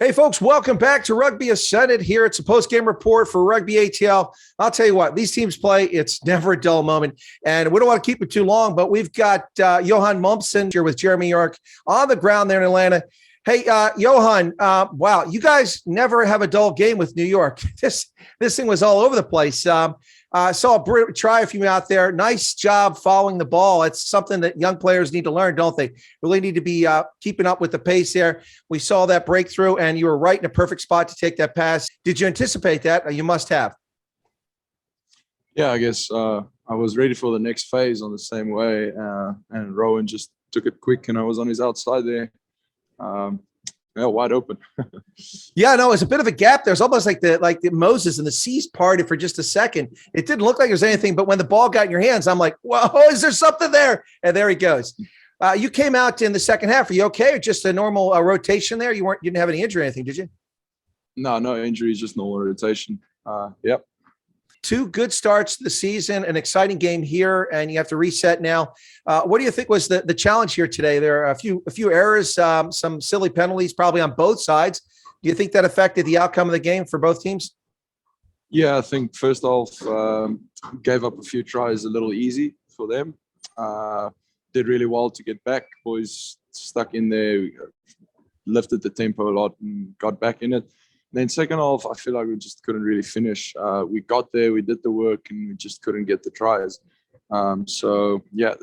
Hey, folks, welcome back to Rugby Ascended here. It's a post-game report for Rugby ATL. I'll tell you what, these teams play. It's never a dull moment. And we don't want to keep it too long, but we've got Johan Momsen here with Jeremy York on the ground there in Atlanta. Hey, Johan, wow, you guys never have a dull game with New York. This thing was all over the place. I saw a try from you out there. Nice job following the ball. It's something that young players need to learn, don't they? Really need to be keeping up with the pace there. We saw that breakthrough, and you were right in a perfect spot to take that pass. Did you anticipate that? You must have. Yeah, I guess I was ready for the next phase on the same way, and Rowan just took it quick, and I was on his outside there. Yeah, wide open. Yeah, no, it's a bit of a gap there. It's almost like the Moses and the seas parted for just a second. It didn't look like there was anything, but when the ball got in your hands, I'm like, whoa, is there something there? And there he goes. You came out in the second half. Are you okay, or just a normal rotation there? You didn't have any injury or anything, did you? No injuries, just normal rotation. Yep. Two good starts to the season, an exciting game here, and you have to reset now. What do you think was the challenge here today? There are a few errors, some silly penalties probably on both sides. Do you think that affected the outcome of the game for both teams? Yeah, I think first off, gave up a few tries a little easy for them. Did really well to get back. Boys stuck in there, lifted the tempo a lot and got back in it. Then second half, I feel like we just couldn't really finish. We got there, we did the work, and we just couldn't get the tries. So yeah,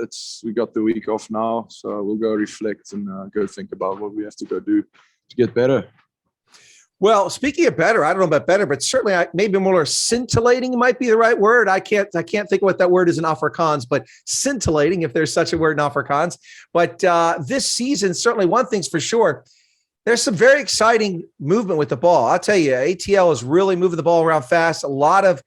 we got the week off now. So we'll go reflect and go think about what we have to go do to get better. Well, speaking of better, I don't know about better, but certainly maybe more scintillating might be the right word. I can't think of what that word is in Afrikaans, but scintillating, if there's such a word in Afrikaans. But this season, certainly one thing's for sure. There's some very exciting movement with the ball. I'll tell you, ATL is really moving the ball around fast. A lot of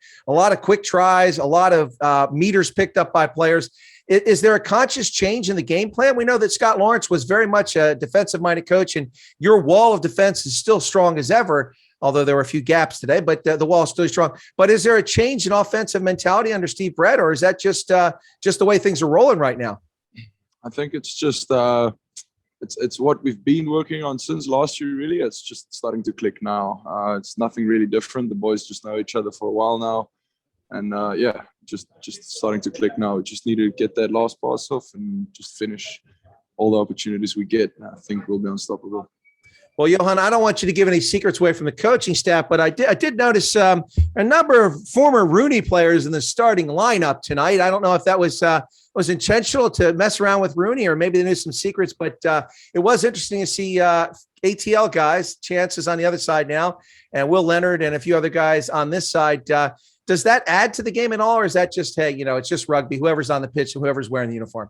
quick tries, a lot of meters picked up by players. Is there a conscious change in the game plan? We know that Scott Lawrence was very much a defensive-minded coach, and your wall of defense is still strong as ever, although there were a few gaps today, but the wall is still strong. But is there a change in offensive mentality under Steve Brett, or is that just the way things are rolling right now? I think it's just it's what we've been working on since last year, really. It's just starting to click now. It's nothing really different. The boys just know each other for a while now. And yeah, just starting to click now. We just need to get that last pass off and just finish all the opportunities we get. I think we'll be unstoppable. Well, Johan, I don't want you to give any secrets away from the coaching staff, but I did notice a number of former RUNY players in the starting lineup tonight. I don't know if that was intentional to mess around with RUNY, or maybe they knew some secrets, but it was interesting to see ATL guys, Chances on the other side now, and Will Leonard and a few other guys on this side. Does that add to the game at all, or is that just, hey, it's just rugby, whoever's on the pitch and whoever's wearing the uniform?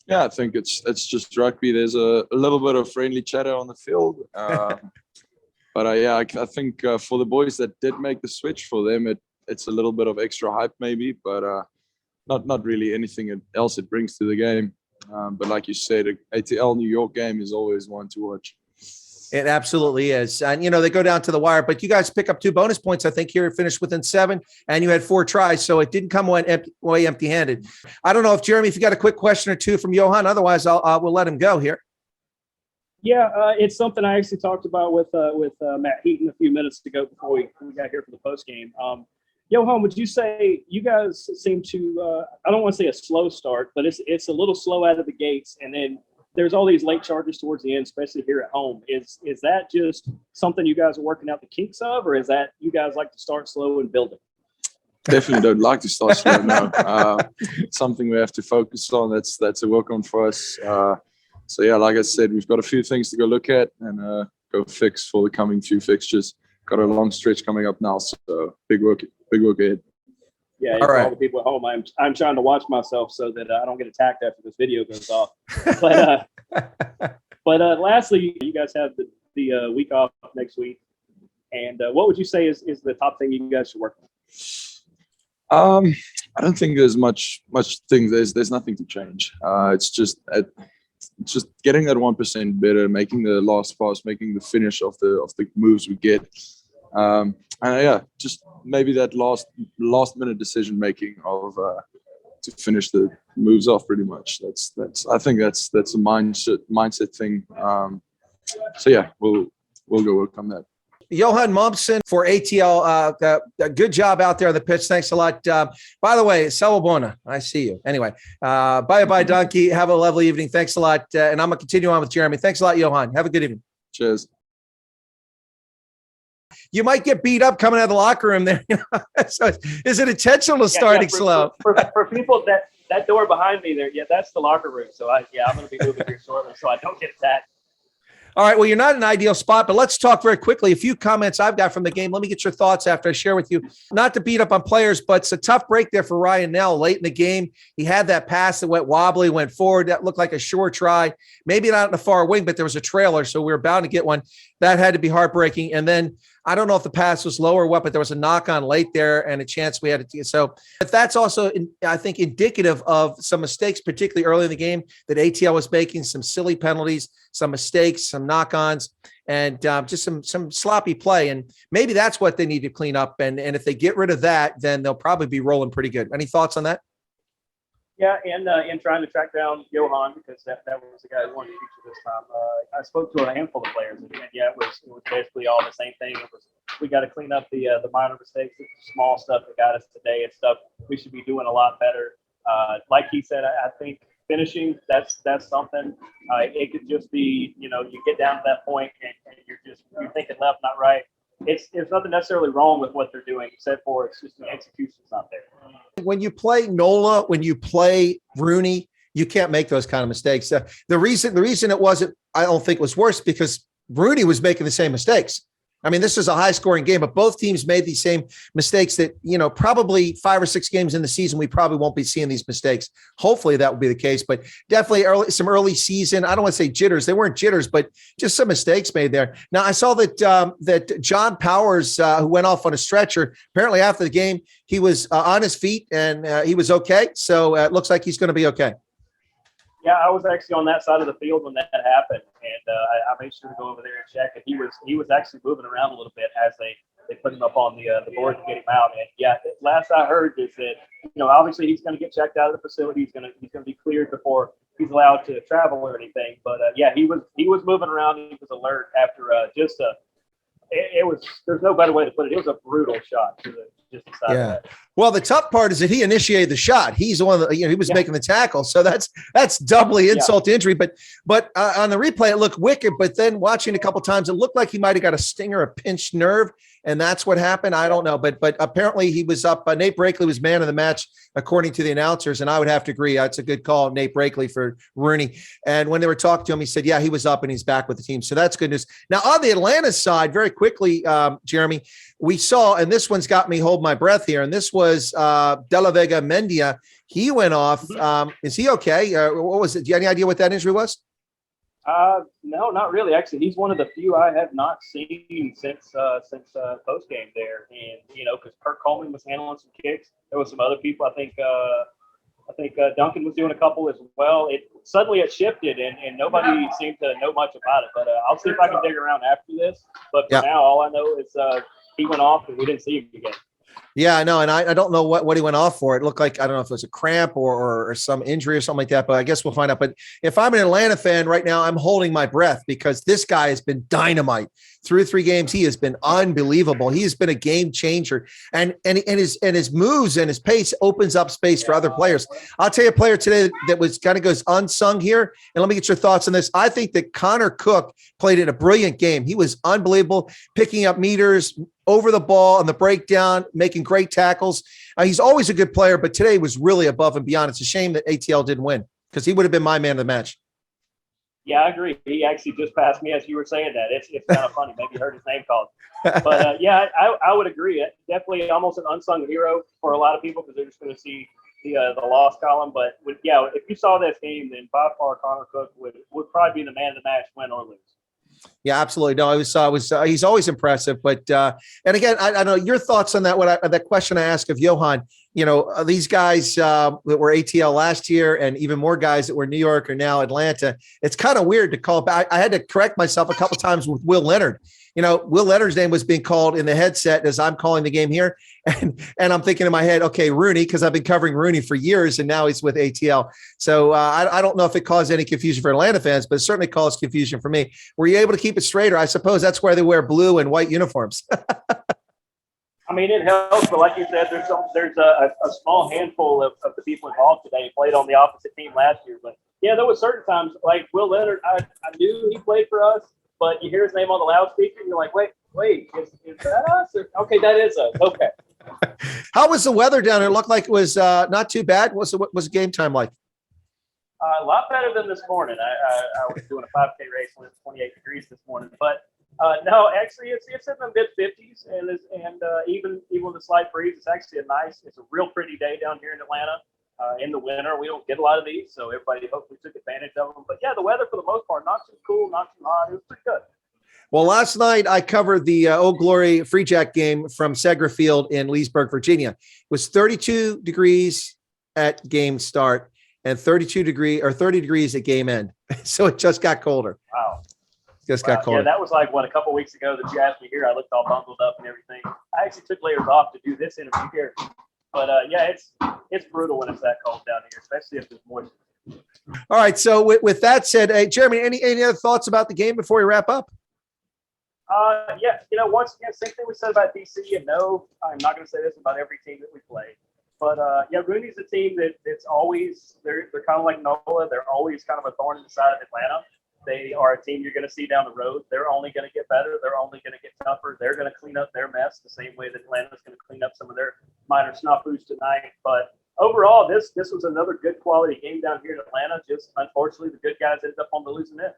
Yeah, I think it's just rugby. There's a little bit of friendly chatter on the field. But yeah, I think for the boys that did make the switch, for them, it's a little bit of extra hype maybe, but not really anything else it brings to the game. But like you said, the ATL New York game is always one to watch. It absolutely is. And, they go down to the wire, but you guys pick up 2 bonus points, I think, here, finished within 7, and you had 4 tries, so it didn't come away empty-handed. I don't know if, Jeremy, if you got a quick question or two from Johan, otherwise we'll let him go here. Yeah, it's something I actually talked about with Matt Heaton a few minutes ago before we got here for the postgame. Johan, would you say you guys seem to, I don't want to say a slow start, but it's a little slow out of the gates, and then there's all these late charges towards the end, especially here at home. Is that just something you guys are working out the kinks of, or is that you guys like to start slow and build it? Definitely don't like to start slow, no. Something we have to focus on. That's a work on for us. So yeah, like I said, we've got a few things to go look at and go fix for the coming few fixtures. Got a long stretch coming up now, so big work ahead. Yeah, for all the people at home, I'm trying to watch myself so that I don't get attacked after this video goes off. But lastly, you guys have the week off next week, and what would you say is the top thing you guys should work on? I don't think there's much thing. There's nothing to change. It's just getting that 1% better, making the last pass, making the finish of the moves we get. And yeah, just maybe that last minute decision making of to finish the moves off. Pretty much. I think that's a mindset thing. So yeah, we'll we'll work on that. Johan Momsen for ATL. Good job out there on the pitch. Thanks a lot. By the way, Sawabona, I see you. Anyway, bye, Donkey. Have a lovely evening. Thanks a lot. And I'm going to continue on with Jeremy. Thanks a lot, Johan. Have a good evening. Cheers. You might get beat up coming out of the locker room there. So is it intentional to starting slow? For people, that door behind me there, that's the locker room. So I'm going to be moving here shortly so I don't get attacked. All right. Well, you're not in an ideal spot, but let's talk very quickly. A few comments I've got from the game. Let me get your thoughts after I share with you. Not to beat up on players, but it's a tough break there for Ryan Nell late in the game. He had that pass that went wobbly, went forward. That looked like a sure try. Maybe not in the far wing, but there was a trailer, so we were bound to get one. That had to be heartbreaking. And then I don't know if the pass was low or what, but there was a knock on late there and a chance we had to. So but that's also, I think, indicative of some mistakes, particularly early in the game, that ATL was making some silly penalties, some mistakes, some knock-ons, and just some sloppy play. And maybe that's what they need to clean up. And if they get rid of that, then they'll probably be rolling pretty good. Any thoughts on that? Yeah, and trying to track down Johan, because that was the guy who wanted to feature this time. I spoke to a handful of players, and it was basically all the same thing. It was, we got to clean up the minor mistakes, the small stuff that got us today, and stuff we should be doing a lot better. Like he said, I think finishing, that's something. It could just be, you get down to that point and you're thinking left, not right. It's nothing necessarily wrong with what they're doing, except for it's just the execution's not there. When you play NOLA, when you play RUNY, you can't make those kind of mistakes. The reason it wasn't, I don't think, was worse because RUNY was making the same mistakes. I mean, this is a high-scoring game, but both teams made these same mistakes that, probably 5 or 6 games in the season, we probably won't be seeing these mistakes. Hopefully that will be the case, but definitely some early season, I don't want to say jitters. They weren't jitters, but just some mistakes made there. Now, I saw that John Powers, who went off on a stretcher, apparently after the game, he was on his feet and he was okay. So it looks like he's going to be okay. Yeah, I was actually on that side of the field when that happened, and I made sure to go over there and check. And he was actually moving around a little bit as they put him up on the board to get him out. And yeah, last I heard is that obviously he's going to get checked out of the facility. He's going to be cleared before he's allowed to travel or anything. But yeah, he was moving around. He was alert after it was, there's no better way to put it. It was a brutal shot to just the side of that. Well, the tough part is that he initiated the shot. He's the one that, he was making the tackle. So that's doubly insult to injury. But on the replay, it looked wicked. But then watching a couple times, it looked like he might've got a stinger, a pinched nerve. And that's what happened. I don't know. But apparently he was up. Nate Brakely was man of the match, according to the announcers. And I would have to agree. That's a good call, Nate Brakely for RUNY. And when they were talking to him, he said, yeah, he was up and he's back with the team. So that's good news. Now on the Atlanta side, very quickly, Jeremy, we saw, and this one's got me hold my breath here. And this was De La Vega Mendia. He went off. Is he okay? What was it? Do you have any idea what that injury was? No, not really. Actually, he's one of the few I have not seen since post game there. And because Kurt Coleman was handling some kicks, there was some other people. I think Duncan was doing a couple as well. It shifted, and nobody seemed to know much about it. But I'll see if I can dig around after this. But for now, all I know is he went off, and we didn't see him again. Yeah, I know. And I don't know what he went off for. It looked like, I don't know if it was a cramp or some injury or something like that, but I guess we'll find out. But if I'm an Atlanta fan right now, I'm holding my breath because this guy has been dynamite through 3 games. He has been unbelievable. He has been a game changer, and his moves and his pace opens up space for other players. I'll tell you a player today that was kind of goes unsung here. And let me get your thoughts on this. I think that Connor Cook played in a brilliant game. He was unbelievable, picking up meters over the ball on the breakdown, making great tackles. He's always a good player, but today was really above and beyond. It's a shame that ATL didn't win because he would have been my man of the match. Yeah, I agree. He actually just passed me as you were saying that. It's kind of funny. Maybe you heard his name called. But yeah, I would agree. Definitely almost an unsung hero for a lot of people because they're just going to see the loss column. But if you saw this game, then by far Connor Cook would probably be the man of the match, win or lose. Yeah, absolutely. No, he's always impressive. But and again, I don't know your thoughts on that. That question I asked of Johan, these guys that were ATL last year and even more guys that were New York or now Atlanta, it's kind of weird to call back. I had to correct myself a couple times with Will Leonard. Will Leonard's name was being called in the headset as I'm calling the game here. And I'm thinking in my head, okay, RUNY, because I've been covering RUNY for years and now he's with ATL. So I don't know if it caused any confusion for Atlanta fans, but it certainly caused confusion for me. Were you able to keep it straight? Or I suppose that's why they wear blue and white uniforms. I mean, it helps, but like you said, there's a small handful of the people involved today who played on the opposite team last year. But yeah, there was certain times like Will Leonard, I knew he played for us, but you hear his name on the loudspeaker, and you're like, wait, is that us? Okay, that is us. Okay. How was the weather down there? It looked like it was not too bad. What was game time like? A lot better than this morning. I was doing a 5K race when it's 28 degrees this morning, but no, actually, it's in the mid 50s, and even with a slight breeze, it's actually it's a real pretty day down here in Atlanta. In the winter, we don't get a lot of these, so everybody hopefully took advantage of them. But yeah, the weather for the most part, not too cool, not too hot. It was pretty good. Well, last night I covered the Old Glory Free Jack game from Segra Field in Leesburg, Virginia. It was 32 degrees at game start and 30 degrees at game end. So it just got colder. Wow. Just got colder. Yeah, that was like a couple weeks ago that you asked me here. I looked all bundled up and everything. I actually took layers off to do this interview here. But yeah, it's brutal when it's that cold down here, especially if there's moisture. All right. So with that said, hey, Jeremy, any other thoughts about the game before we wrap up? Yeah, once again, same thing we said about DC. And no, I'm not going to say this about every team that we play. But yeah, RUNY's a team that's always they're kind of like NOLA. They're always kind of a thorn in the side of Atlanta. They are a team you're going to see down the road. They're only going to get better. They're only going to get tougher. They're going to clean up their mess the same way that Atlanta's going to clean up some of their minor snafus tonight. But overall, this was another good quality game down here in Atlanta. Just unfortunately, the good guys ended up on the losing end.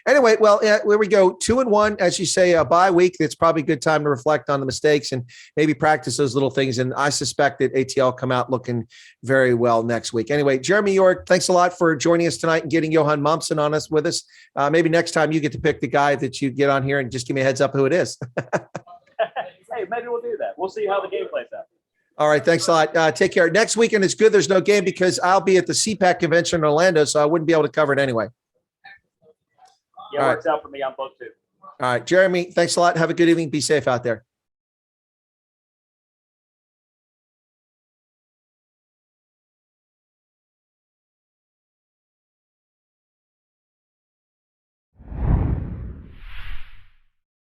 Anyway, well, where we go, 2-1, as you say, a bye week. It's probably a good time to reflect on the mistakes and maybe practice those little things. And I suspect that ATL come out looking very well next week. Anyway, Jeremy York, thanks a lot for joining us tonight and getting Johan Momsen on us with us. Maybe next time you get to pick the guy that you get on here and just give me a heads up who it is. Hey, maybe we'll do that. We'll see how the game plays out. All right. Thanks a lot. Take care. Next weekend, it's good there's no game because I'll be at the CPAC convention in Orlando, so I wouldn't be able to cover it anyway. Yeah, it works out for me. I'm booked too. All right, Jeremy, thanks a lot. Have a good evening. Be safe out there.